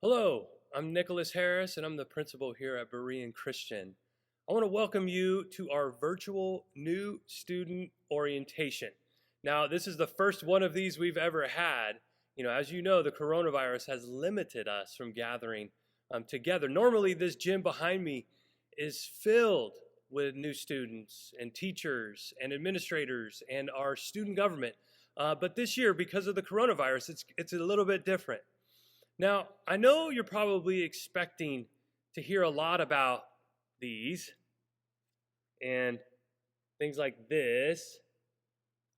Hello, I'm Nicholas Harris, and I'm the principal here at Berean Christian. I want to welcome you to our virtual new student orientation. Now, this is the first one of these we've ever had. As you know, the coronavirus has limited us from gathering together. Normally, this gym behind me is filled with new students and teachers and administrators and our student government. But this year, because of the coronavirus, it's a little bit different. Now, I know you're probably expecting to hear a lot about these and things like this,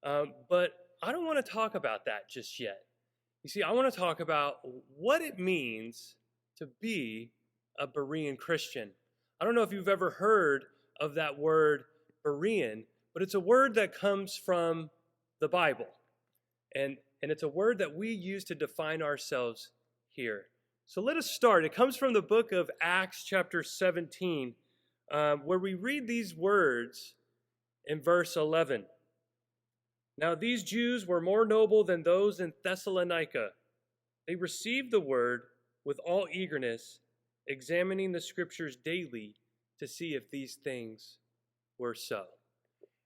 but I don't want to talk about that just yet. You see, I want to talk about what it means to be a Berean Christian. I don't know if you've ever heard of that word Berean, but it's a word that comes from the Bible, and it's a word that we use to define ourselves here. So let us start. It comes from the book of Acts chapter 17, where we read these words in verse 11. Now these Jews were more noble than those in Thessalonica. They received the word with all eagerness, examining the scriptures daily to see if these things were so.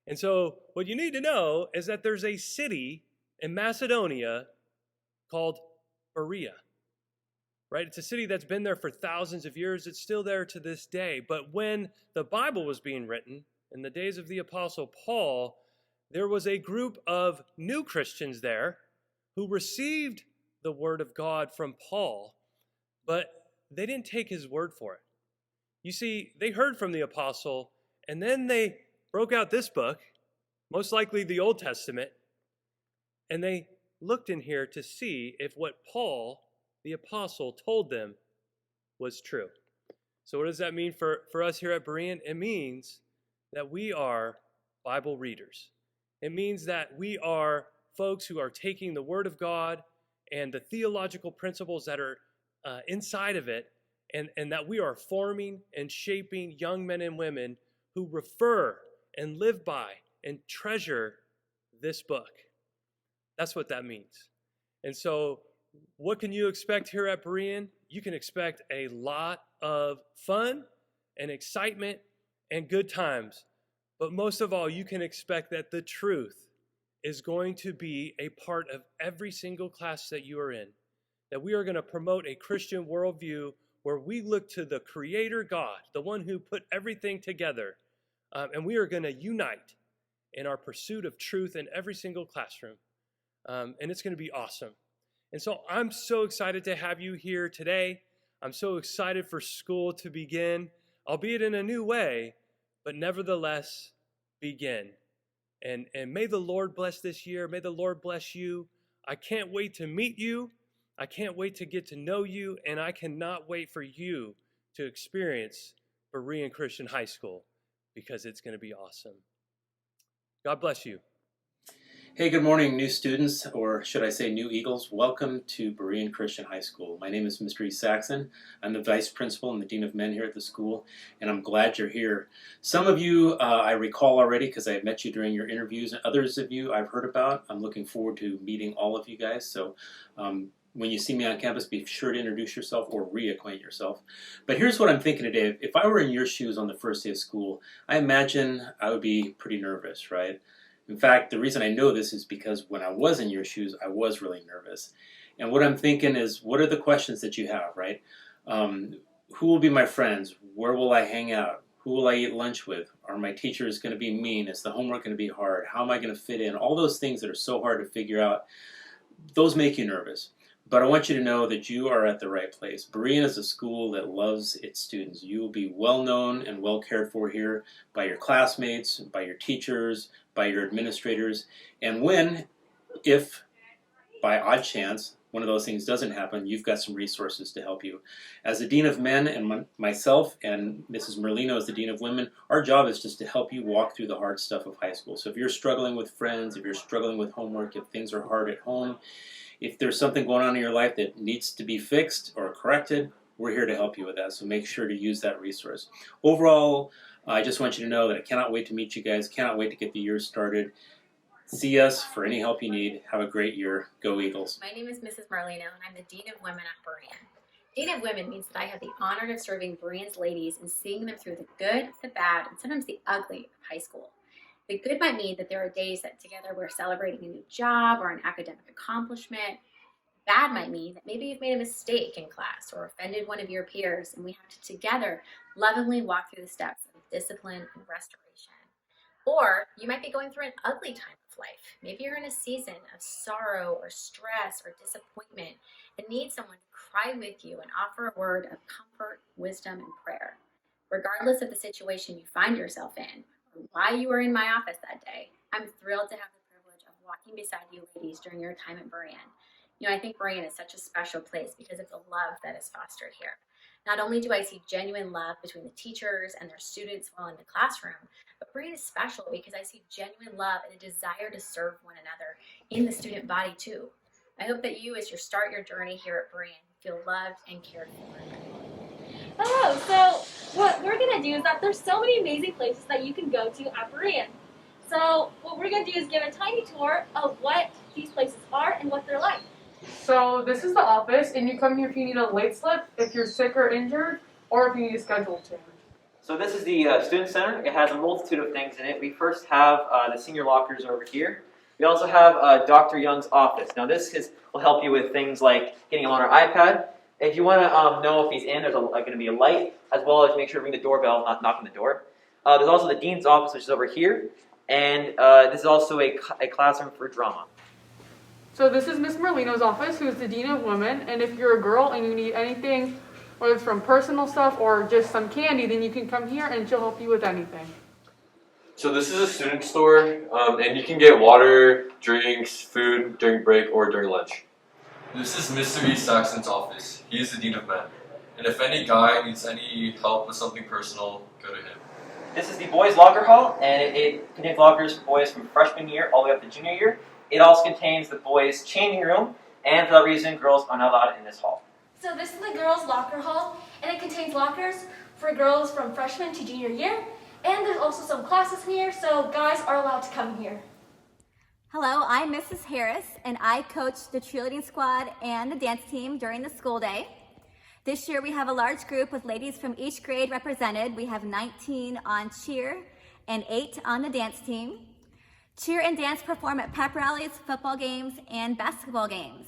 And so what you need to know is that there's a city in Macedonia called Berea. Right? It's a city that's been there for thousands of years. It's still there to this day. But when the Bible was being written, in the days of the Apostle Paul, there was a group of new Christians there who received the word of God from Paul, but they didn't take his word for it. You see, they heard from the apostle, and then they broke out this book, most likely the Old Testament, and they looked in here to see if what Paul the apostle told them was true. So what does that mean for us here at Berean? It means that we are Bible readers. It means that we are folks who are taking the Word of God and the theological principles that are inside of it, and that we are forming and shaping young men and women who refer and live by and treasure this book. That's what that means. And so what can you expect here at Berean? You can expect a lot of fun and excitement and good times. But most of all, you can expect that the truth is going to be a part of every single class that you are in. That we are going to promote a Christian worldview where we look to the Creator God, the one who put everything together. And we are going to unite in our pursuit of truth in every single classroom. And it's going to be awesome. And so I'm so excited to have you here today. I'm so excited for school to begin, albeit in a new way, but nevertheless begin. And may the Lord bless this year. May the Lord bless you. I can't wait to meet you. I can't wait to get to know you. And I cannot wait for you to experience Berean Christian High School because it's going to be awesome. God bless you. Hey, good morning, new students, or should I say new Eagles. Welcome to Berean Christian High School. My name is Mr. E. Saxon. I'm the Vice Principal and the Dean of Men here at the school, and I'm glad you're here. Some of you I recall already because I met you during your interviews, and others of you I've heard about. I'm looking forward to meeting all of you guys, so when you see me on campus, be sure to introduce yourself or reacquaint yourself. But here's what I'm thinking today. If I were in your shoes on the first day of school, I imagine I would be pretty nervous, right? In fact, the reason I know this is because when I was in your shoes, I was really nervous. And what I'm thinking is, what are the questions that you have, right? Who will be my friends? Where will I hang out? Who will I eat lunch with? Are my teachers going to be mean? Is the homework going to be hard? How am I going to fit in? All those things that are so hard to figure out, those make you nervous. But I want you to know that you are at the right place. Berean is a school that loves its students. You will be well known and well cared for here by your classmates, by your teachers, by your administrators. And if by odd chance, one of those things doesn't happen, you've got some resources to help you. As the Dean of Men and myself and Mrs. Merlino as the Dean of Women, our job is just to help you walk through the hard stuff of high school. So if you're struggling with friends, if you're struggling with homework, if things are hard at home, if there's something going on in your life that needs to be fixed or corrected, we're here to help you with that. So make sure to use that resource. Overall, I just want you to know that I cannot wait to meet you guys, cannot wait to get the year started. See us for any help you need. Have a great year. Go Eagles. My name is Mrs. Marlino, and I'm the Dean of Women at Berean. Dean of Women means that I have the honor of serving Berean's ladies and seeing them through the good, the bad, and sometimes the ugly of high school. The good might mean that there are days that together we're celebrating a new job or an academic accomplishment. Bad might mean that maybe you've made a mistake in class or offended one of your peers, and we have to together lovingly walk through the steps of discipline and restoration. Or you might be going through an ugly time of life. Maybe you're in a season of sorrow or stress or disappointment and need someone to cry with you and offer a word of comfort, wisdom, and prayer. Regardless of the situation you find yourself in or why you were in my office that day, I'm thrilled to have the privilege of walking beside you ladies during your time at Berean. I think Berean is such a special place because of the love that is fostered here. Not only do I see genuine love between the teachers and their students while in the classroom, but Berean is special because I see genuine love and a desire to serve one another in the student body too. I hope that you, as you start your journey here at Berean, feel loved and cared for. Oh, so what we're going to do is that there's so many amazing places that you can go to at Berean. So what we're going to do is give a tiny tour of what these places are and what they're like. So this is the office, and you come here if you need a late slip, if you're sick or injured, or if you need a schedule change. So this is the Student Center. It has a multitude of things in it. We first have the senior lockers over here. We also have Dr. Young's office. Now this will help you with things like getting him on our iPad. If you want to know if he's in, there's going to be a light, as well as make sure to ring the doorbell, not knock on the door. There's also the Dean's office, which is over here. And this is also a classroom for drama. So this is Miss Merlino's office, who's the Dean of Women, and if you're a girl and you need anything, whether it's from personal stuff or just some candy, then you can come here and she'll help you with anything. So this is a student store, and you can get water, drinks, food during break or during lunch. This is Mr. E. Saxon's office. He is the Dean of Men. And if any guy needs any help with something personal, go to him. This is the boys' locker hall, and it contains lockers for boys from freshman year all the way up to junior year. It also contains the boys' changing room, and for that reason, girls are not allowed in this hall. So this is the girls' locker hall, and it contains lockers for girls from freshman to junior year. And there's also some classes here, so guys are allowed to come here. Hello, I'm Mrs. Harris, and I coach the cheerleading squad and the dance team during the school day. This year we have a large group with ladies from each grade represented. We have 19 on cheer and 8 on the dance team. Cheer and dance perform at pep rallies, football games, and basketball games.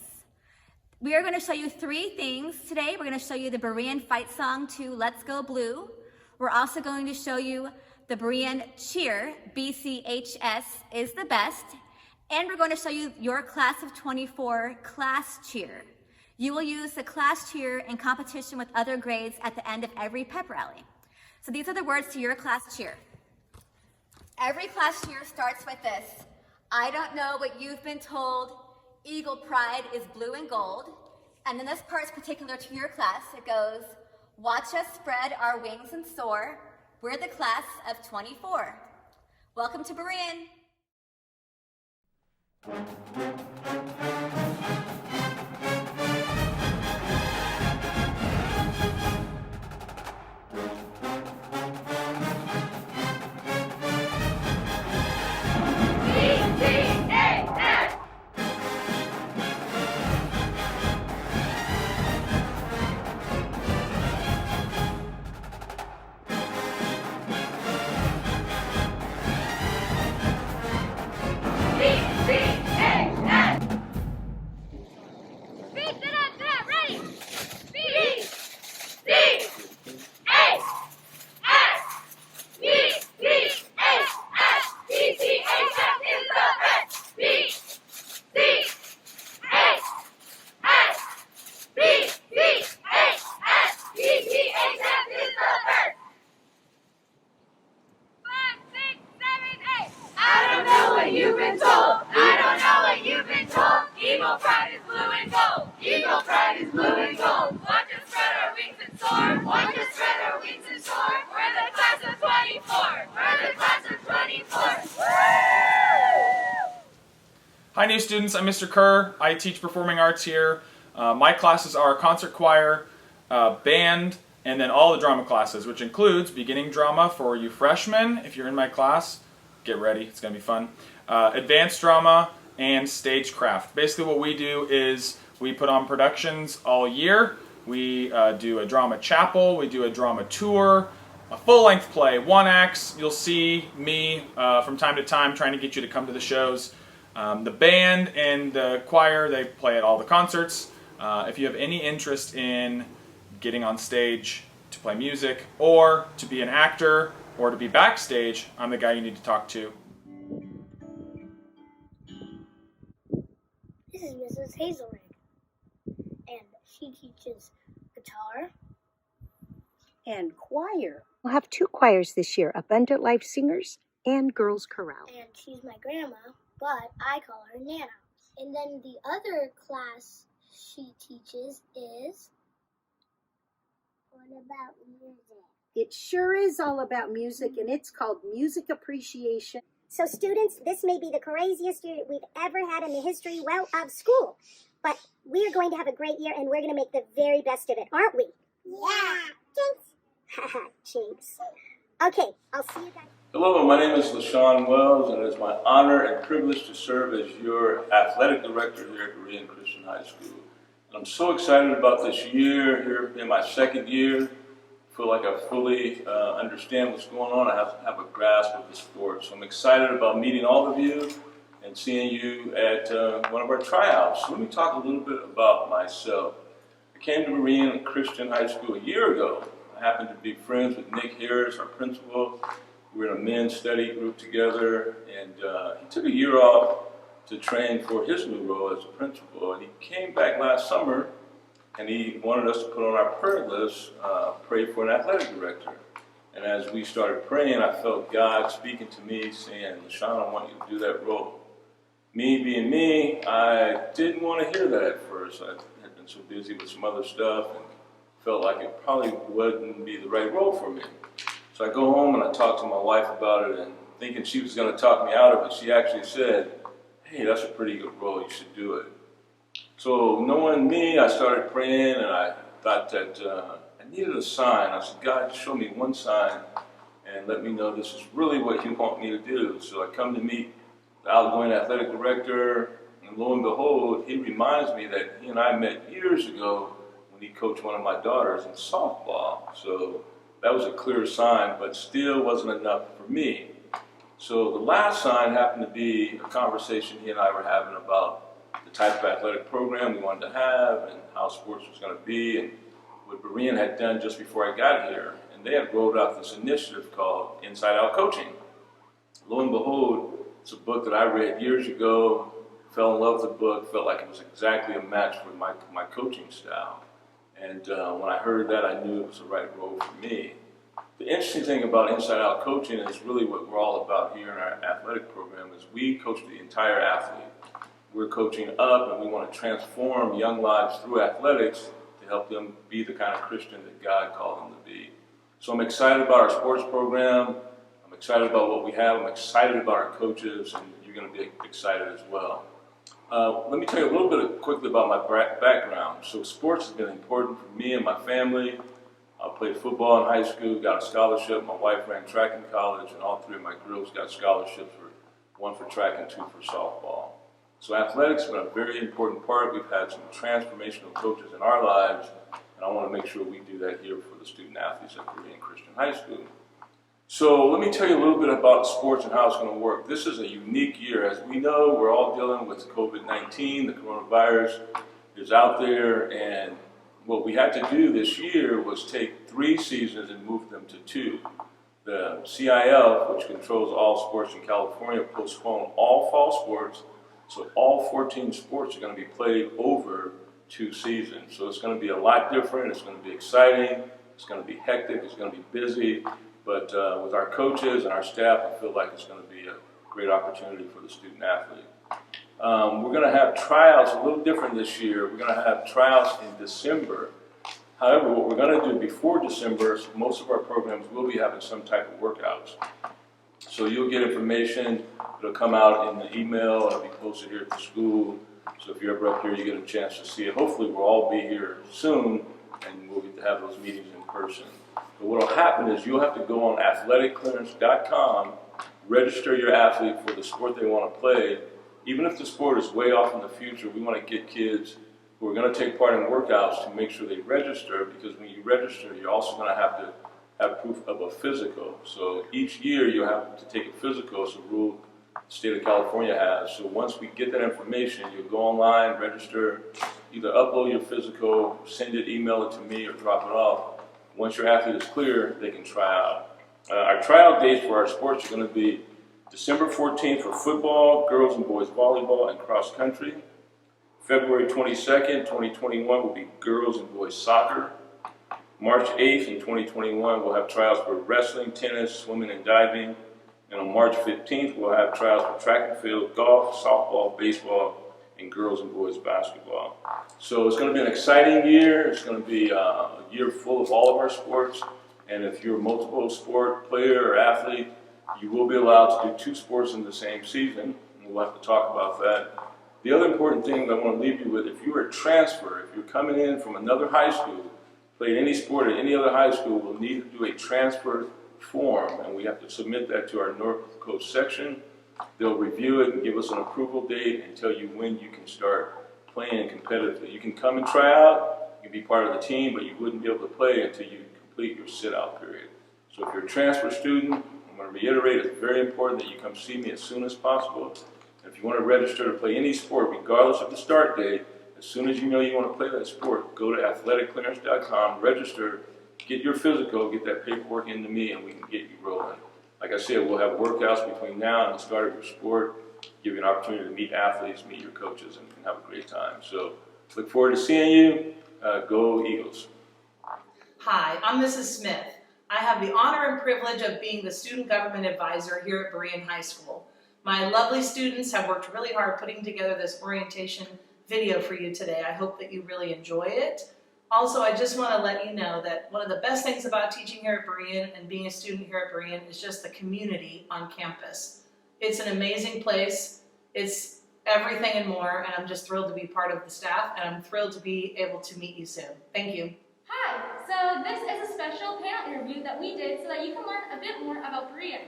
We are going to show you 3 things today. We're going to show you the Berean fight song to Let's Go Blue. We're also going to show you the Berean cheer, BCHS is the best. And we're going to show you your class of 24 class cheer. You will use the class cheer in competition with other grades at the end of every pep rally. So these are the words to your class cheer. Every class cheer starts with this. I don't know what you've been told. Eagle pride is blue and gold. And then this part's particular to your class. It goes, watch us spread our wings and soar. We're the class of 24. Welcome to Berean. You've been told. I don't know what you've been told. Eagle pride is blue and gold. Eagle pride is blue and gold. Watch us spread our wings and soar. Watch us spread our wings and soar. We're the class of 24. We're the class of 24. Hi new students, I'm Mr. Kerr. I teach performing arts here. My classes are concert choir, band, and then all the drama classes, which includes beginning drama for you freshmen. If you're in my class, get ready, it's going to be fun. Advanced drama and stagecraft. Basically what we do is we put on productions all year. We do a drama chapel, we do a drama tour, a full-length play, one acts. You'll see me from time to time trying to get you to come to the shows. The band and the choir, they play at all the concerts. If you have any interest in getting on stage to play music, or to be an actor, or to be backstage, I'm the guy you need to talk to. This is Mrs. Hazelrig, and she teaches guitar and choir. We'll have 2 choirs this year, Abundant Life Singers and Girls Chorale. And she's my grandma, but I call her Nana. And then the other class she teaches is all about music. It sure is all about music, and it's called Music Appreciation. So students, this may be the craziest year we've ever had in the history, well, of school. But we are going to have a great year, and we're going to make the very best of it, aren't we? Yeah. Jinx. Haha, jinx. Okay, I'll see you guys. Hello, my name is LaShawn Wells, and it is my honor and privilege to serve as your athletic director here at Berean Christian High School. And I'm so excited about this year, here in my second year. I feel like I fully understand what's going on. I have a grasp of the sport. So I'm excited about meeting all of you and seeing you at one of our tryouts. So let me talk a little bit about myself. I came to Berean Christian High School a year ago. I happened to be friends with Nick Harris, our principal. We were in a men's study group together, and he took a year off to train for his new role as a principal. And he came back last summer, and he wanted us to put on our prayer list, pray for an athletic director. And as we started praying, I felt God speaking to me, saying, LaShawn, I want you to do that role. Me being me, I didn't want to hear that at first. I had been so busy with some other stuff and felt like it probably wouldn't be the right role for me. So I go home and I talk to my wife about it, and thinking she was going to talk me out of it, she actually said, hey, that's a pretty good role, you should do it. So knowing me, I started praying, and I thought that I needed a sign. I said, God, show me one sign and let me know this is really what you want me to do. So I come to meet the outgoing athletic director, and lo and behold, he reminds me that he and I met years ago when he coached one of my daughters in softball. So that was a clear sign, but still wasn't enough for me. So the last sign happened to be a conversation he and I were having about the type of athletic program we wanted to have and how sports was going to be, and what Berean had done just before I got here. And they had rolled out this initiative called Inside Out Coaching. Lo and behold, it's a book that I read years ago, fell in love with the book, felt like it was exactly a match for my coaching style. And when I heard that, I knew it was the right role for me. The interesting thing about Inside Out Coaching is really what we're all about here in our athletic program is we coach the entire athlete. We're coaching up, and we want to transform young lives through athletics to help them be the kind of Christian that God called them to be. So I'm excited about our sports program. I'm excited about what we have. I'm excited about our coaches, and you're going to be excited as well. Let me tell you a little bit quickly about my background. So sports has been important for me and my family. I played football in high school, got a scholarship. My wife ran track in college, and all 3 of my girls got scholarships, one for track and 2 for softball. So athletics has been a very important part. We've had some transformational coaches in our lives, and I want to make sure we do that here for the student athletes at Berean Christian High School. So let me tell you a little bit about sports and how it's going to work. This is a unique year. As we know, we're all dealing with COVID-19. The coronavirus is out there, and what we had to do this year was take 3 seasons and move them to 2. The CIF, which controls all sports in California, postponed all fall sports, so all 14 sports are going to be played over 2 seasons. So it's going to be a lot different. It's going to be exciting. It's going to be hectic. It's going to be busy. But with our coaches and our staff, I feel like it's going to be a great opportunity for the student athlete. We're going to have tryouts a little different this year. We're going to have tryouts in December. However, what we're going to do before December is most of our programs will be having some type of workouts. So you'll get information. It'll come out in the email. It'll be posted here at the school. So if you're ever up here, you get a chance to see it. Hopefully, we'll all be here soon, and we'll get to have those meetings in person. But what will happen is you'll have to go on athleticclearance.com, register your athlete for the sport they want to play. Even if the sport is way off in the future, we want to get kids who are going to take part in workouts to make sure they register, because when you register, you're also going to have proof of a physical. So each year you have to take a physical. It's a rule the state of California has. So once we get that information, you go online, register, either upload your physical, send it, email it to me, or drop it off. Once your athlete is clear, they can try out. Our tryout dates for our sports are going to be December 14th for football, girls and boys volleyball, and cross country. February 22nd, 2021 will be girls and boys soccer. March 8th in 2021, we'll have tryouts for wrestling, tennis, swimming, and diving. And on March 15th, we'll have tryouts for track and field, golf, softball, baseball, and girls and boys basketball. So it's going to be an exciting year. It's going to be a year full of all of our sports. And if you're a multiple sport player or athlete, you will be allowed to do 2 sports in the same season. And we'll have to talk about that. The other important thing that I want to leave you with, if you're a transfer, if you're coming in from another high school, played any sport at any other high school, we'll need to do a transfer form, and we have to submit that to our North Coast section. They'll review it and give us an approval date and tell you when you can start playing competitively. You can come and try out, you can be part of the team, but you wouldn't be able to play until you complete your sit-out period. So if you're a transfer student, I'm going to reiterate, it's very important that you come see me as soon as possible. If you want to register to play any sport, regardless of the start date, as soon as you know you want to play that sport, go to athleticclearance.com, register, get your physical, get that paperwork into me, and we can get you rolling. Like I said, we'll have workouts between now and the start of your sport, give you an opportunity to meet athletes, meet your coaches, and have a great time. So look forward to seeing you. Go Eagles. Hi, I'm Mrs. Smith. I have the honor and privilege of being the student government advisor here at Berean High School. My lovely students have worked really hard putting together this orientation video for you today. I hope that you really enjoy it. Also, I just want to let you know that one of the best things about teaching here at Berean and being a student here at Berean is just the community on campus. It's an amazing place. It's everything and more, and I'm just thrilled to be part of the staff, and I'm thrilled to be able to meet you soon. Thank you. Hi, so this is a special panel interview that we did so that you can learn a bit more about Berean.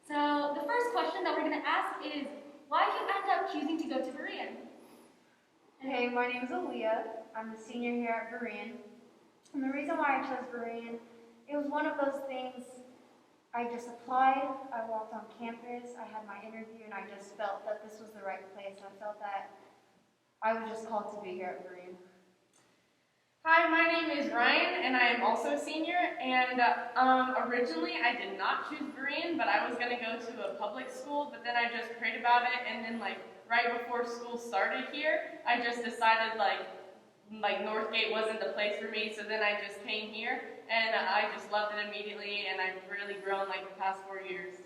So the first question that we're going to ask is, why did you end up choosing to go to Berean? Hey, my name is Aaliyah. I'm a senior here at Berean. And the reason why I chose Berean, it was one of those things, I just applied, I walked on campus, I had my interview, and I just felt that this was the right place. I felt that I was just called to be here at Berean. Hi, my name is Ryan, and I am also a senior, and originally I did not choose Berean, but I was going to go to a public school, but then I just prayed about it, and then right before school started here, I just decided like Northgate wasn't the place for me, so then I just came here, and I just loved it immediately, and I've really grown the past 4 years.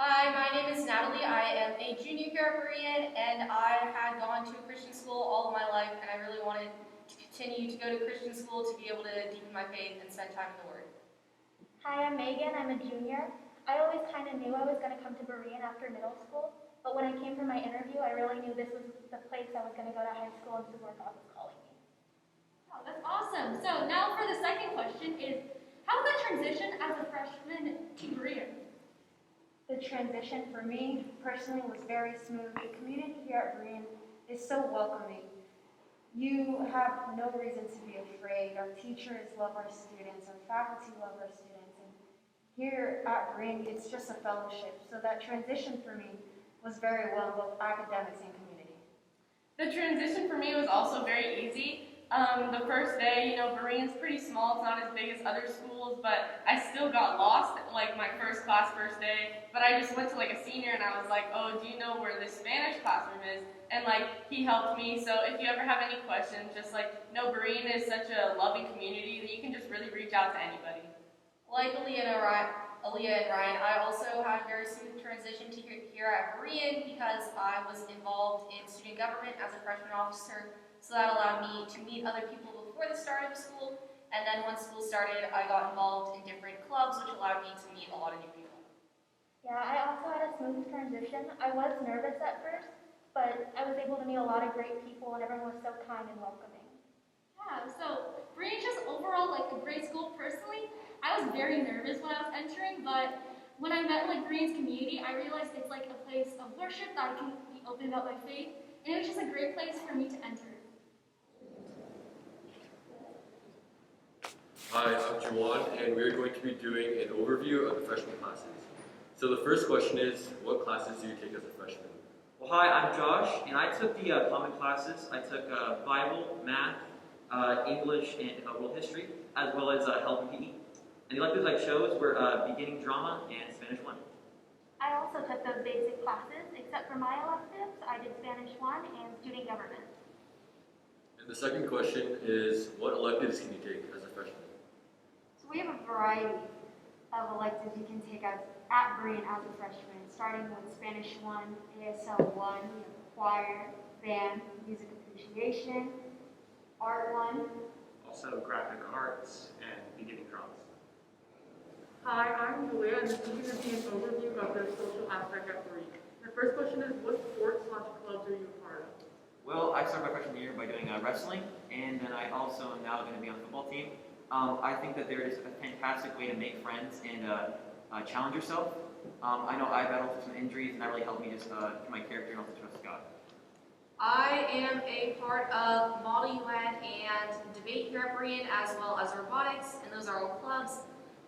Hi, my name is Natalie. I am a junior here at Berean, and I had gone to a Christian school all of my life, and I really wanted to continue to go to Christian school to be able to deepen my faith and spend time in the Word. Hi, I'm Megan. I'm a junior. I always kind of knew I was going to come to Berean after middle school, but when I came for my interview, I really knew this was the place I was going to go to high school and to where God was calling me. Oh, that's awesome. So now for the second question is, how was the transition as a freshman to Berean? The transition for me personally was very smooth. The community here at Berean is so welcoming. You have no reason to be afraid. Our teachers love our students, our faculty love our students, and here at Berean, it's just a fellowship. So that transition for me was very well, both academics and community. The transition for me was also very easy. The first day, Berean's pretty small, it's not as big as other schools, but I still got lost, my first class first day, but I just went to a senior and I was like, oh, do you know where the Spanish classroom is? And he helped me, so if you ever have any questions, just know Berean is such a loving community that you can just really reach out to anybody. Like Aaliyah and Ryan, I also had a very smooth transition to here at Berean because I was involved in student government as a freshman officer. So that allowed me to meet other people before the start of the school, and then once school started, I got involved in different clubs, which allowed me to meet a lot of new people. Yeah, I also had a smooth transition. I was nervous at first, but I was able to meet a lot of great people, and everyone was so kind and welcoming. Yeah, so Berean's just overall a great school. Personally, I was very nervous when I was entering, but when I met Berean's community, I realized it's a place of worship that I can be open about my faith, and it was just a great place for me to enter. Hi, I'm Juwan, and we're going to be doing an overview of the freshman classes. So the first question is, what classes do you take as a freshman? Well, hi, I'm Josh, and I took the common classes. I took Bible, math, English, and world history, as well as health and PE. And the electives I chose were beginning drama and Spanish 1. I also took those basic classes, except for my electives. I did Spanish 1 and student government. And the second question is, what electives can you take as a freshman? So we have a variety of electives you can take at Berean as a freshman, starting with Spanish 1, ASL 1, we have choir, band, music appreciation, art 1. Also graphic arts and beginning dramas. Hi, I'm Julia, and this is going to be an overview of the social aspect at Berean. The first question is, what sports/clubs are you a part of? Well, I started my freshman year by doing wrestling, and then I also am now going to be on the football team. I think that there is a fantastic way to make friends and challenge yourself. I know I battled through some injuries, and that really helped me just get my character and also trust God. I am a part of Model UN and debate here at Berean, as well as robotics, and those are all clubs.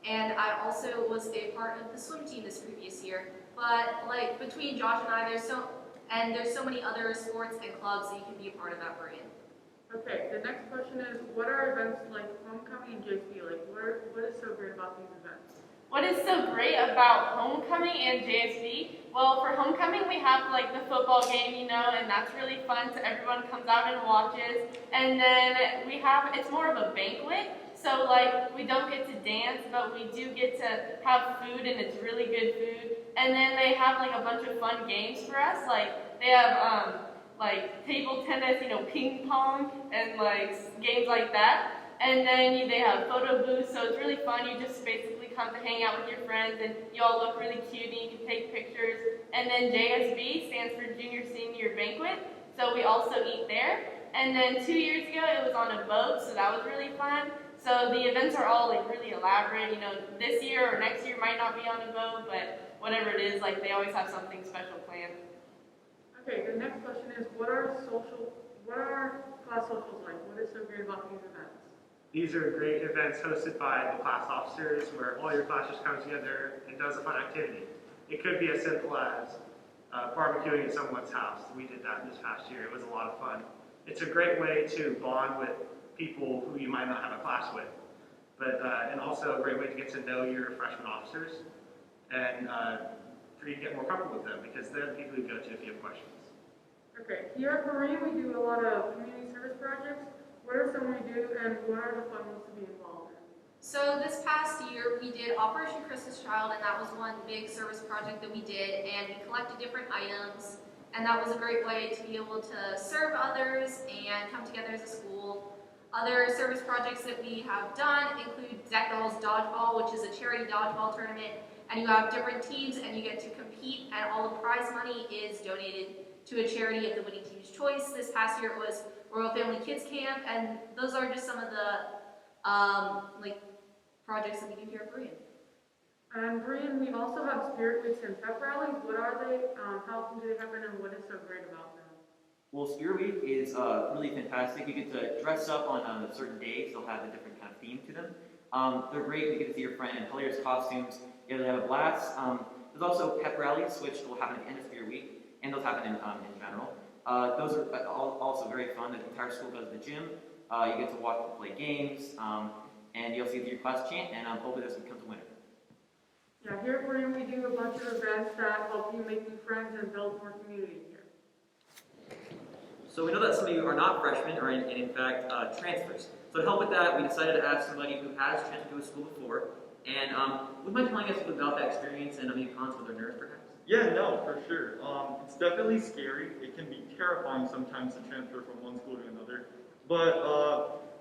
And I also was a part of the swim team this previous year. But like between Josh and I, there's so many other sports and clubs that you can be a part of at Berean. Okay, the next question is, what are events like homecoming and JSB like? What is so great about these events? What is so great about homecoming and JSB? Well, for homecoming we have like the football game, and that's really fun. So everyone comes out and watches. And then it's more of a banquet. So like we don't get to dance, but we do get to have food, and it's really good food. And then they have like a bunch of fun games for us. Like they have like table tennis, ping pong, and like games like that. And then they have photo booths, so it's really fun. You just basically come to hang out with your friends, and you all look really cute, and you can take pictures. And then JSB stands for Junior Senior Banquet, so we also eat there. And then 2 years ago, it was on a boat, so that was really fun. So the events are all like really elaborate. This year or next year might not be on a boat, but whatever it is, like they always have something special planned. Okay, the next question is, what are class socials like? What is so great about these events? These are great events hosted by the class officers where all your classes come together and does a fun activity. It could be as simple as barbecuing at someone's house. We did that this past year. It was a lot of fun. It's a great way to bond with people who you might not have a class with, and also a great way to get to know your freshman officers and for you to get more comfortable with them because they're the people you go to if you have questions. Okay, here at Berean we do a lot of community service projects. What are some we do, and what are the fun ones to be involved in? So this past year, we did Operation Christmas Child, and that was one big service project that we did, and we collected different items, and that was a great way to be able to serve others and come together as a school. Other service projects that we have done include Deck Dolls Dodgeball, which is a charity dodgeball tournament, and you have different teams, and you get to compete, and all the prize money is donated to a charity of the winning team's choice. This past year, it was Royal Family Kids Camp, and those are just some of the projects that we do here at Berean. And Berean, we also have spirit weeks and pep rallies. What are they? How often do they happen, and what is so great about them? Well, Spirit Week is really fantastic. You get to dress up on certain days. They'll have a different kind of theme to them. They're great. You get to see your friend in hilarious costumes. You have a blast. There's also pep rallies, which will happen at the end of Spirit Week, and those happen in general. Those are also very fun. The entire school goes to the gym. You get to watch them play games, and you'll see your class chant, and hopefully this becomes a winner. Yeah, here at Berean we do a bunch of events that help you make new friends and build more community here. So we know that some of you are not freshmen, or in fact transfers. So to help with that, we decided to ask somebody who has transferred to a school before, and would you mind telling us about that experience and any cons with their nerves, perhaps? Yeah, no, for sure. It's definitely scary. It can be terrifying sometimes to transfer from one school to another. But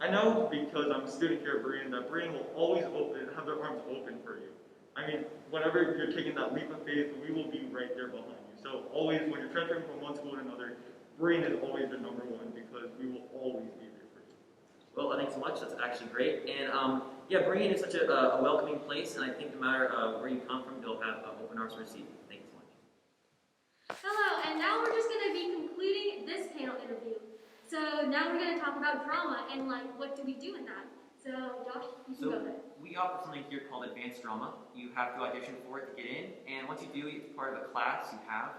I know because I'm a student here at Berean that Berean will always have their arms open for you. I mean, whenever you're taking that leap of faith, we will be right there behind you. So always, when you're transferring from one school to another, Berean is always the number one because we will always be there for you. Well, thanks so much. That's actually great. And yeah, Berean is such a welcoming place, and I think no matter where you come from, they'll have open arms to receive you. Thank you so much. Hello, and now we're just going to be concluding this panel interview. So now we're going to talk about drama and what do we do in that. So, Josh, you can So go ahead. we offer something here called advanced drama. You have to audition for it to get in, and once you do, it's part of a class you have,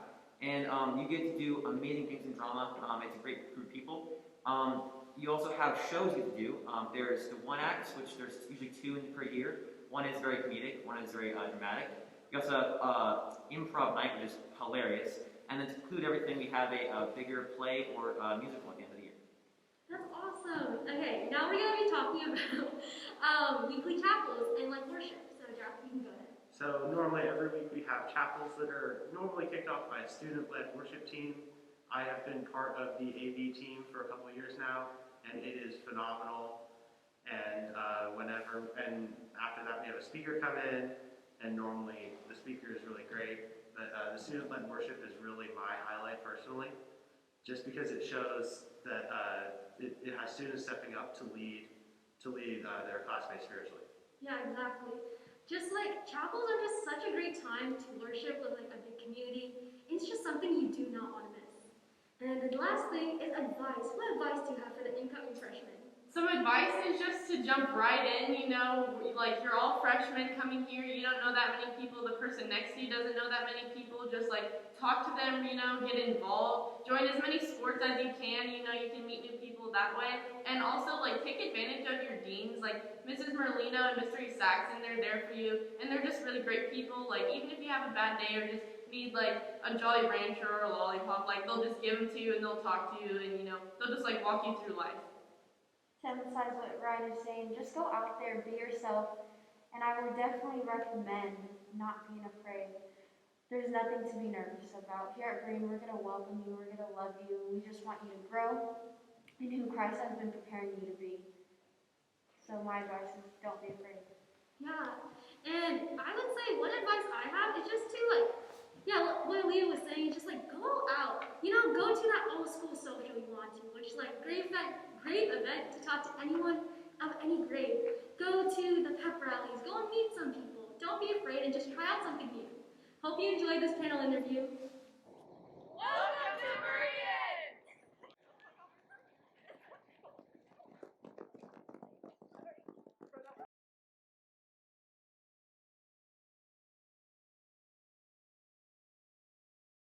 and you get to do amazing things in drama. It's a great group of people. You also have shows you get to do. There's the one acts, which there's usually 2 per year. One is very comedic, one is very dramatic. You also have improv night, which is hilarious. And then to include everything, we have a bigger play or musical at the end of the year. That's awesome. Okay, now we're going to be talking about weekly chapels and like worship. So, Josh, you can go ahead. So normally every week we have chapels that are normally kicked off by a student-led worship team. I have been part of the AV team for a couple of years now, and it is phenomenal. And and after that we have a speaker come in, and normally the speaker is really great. But the student-led worship is really my highlight personally, just because it shows that it has students stepping up to lead their classmates spiritually. Yeah, exactly. Just like chapels are just such a great time to worship with like a big community. It's just something you do not want to miss. And the last thing is advice. What advice do you have for the incoming freshmen? Some advice is just to jump right in, you know, like you're all freshmen coming here, you don't know that many people, the person next to you doesn't know that many people, just like talk to them, you know, get involved, join as many sports as you can, you know, you can meet new people that way, and also like take advantage of your deans, like Mrs. Merlino and Mr. Saxon, they're there for you, and they're just really great people, like even if you have a bad day or just need like a Jolly Rancher or a lollipop, like they'll just give them to you and they'll talk to you and, you know, they'll just like walk you through life. To emphasize what Ryan is saying, just go out there, be yourself, and I would definitely recommend not being afraid. There's nothing to be nervous about. Here at Berean, we're going to welcome you, we're going to love you, we just want you to grow in who Christ has been preparing you to be. So my advice is don't be afraid. Yeah, and I would say one advice I have is just to like, yeah, what Leah was saying, just like go out. You know, go to that old school social you want to, which is like great event to talk to anyone of any grade. Go to the pep rallies, go and meet some people. Don't be afraid and just try out something new. Hope you enjoyed this panel interview.